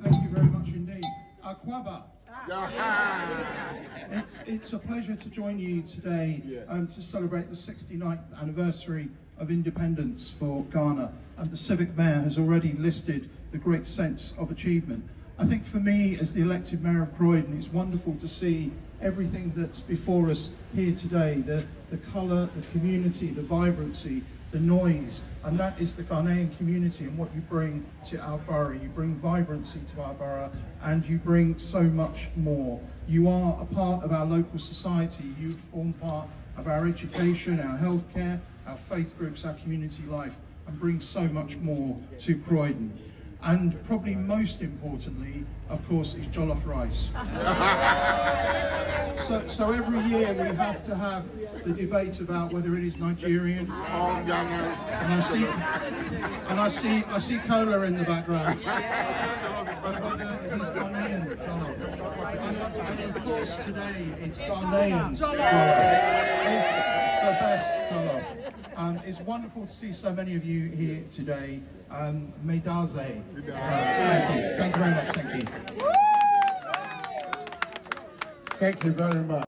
Thank you very much indeed. Akwaba. It's a pleasure to join you today to celebrate the 69th anniversary of independence for Ghana. And the Civic Mayor has already listed the great sense of achievement. I think for me, as the elected Mayor of Croydon, it's wonderful to see everything that's before us here today, the colour, the community, the vibrancy, the noise, and that is the Ghanaian community and what you bring to our borough. You bring vibrancy to our borough and you bring so much more. You are a part of our local society, you form part of our education, our healthcare, our faith groups, our community life, and bring so much more to Croydon. And probably most importantly, of course, is jollof rice. So every year we have to have the debate about whether it is Nigerian, and I see cola in the background. But whether it is Ghanaian jollof. And of course today it's Ghanaian jollof. It's the best jollof. It's wonderful to see so many of you here today. Medaze. Thank you very much. Thank you. Thank you very much.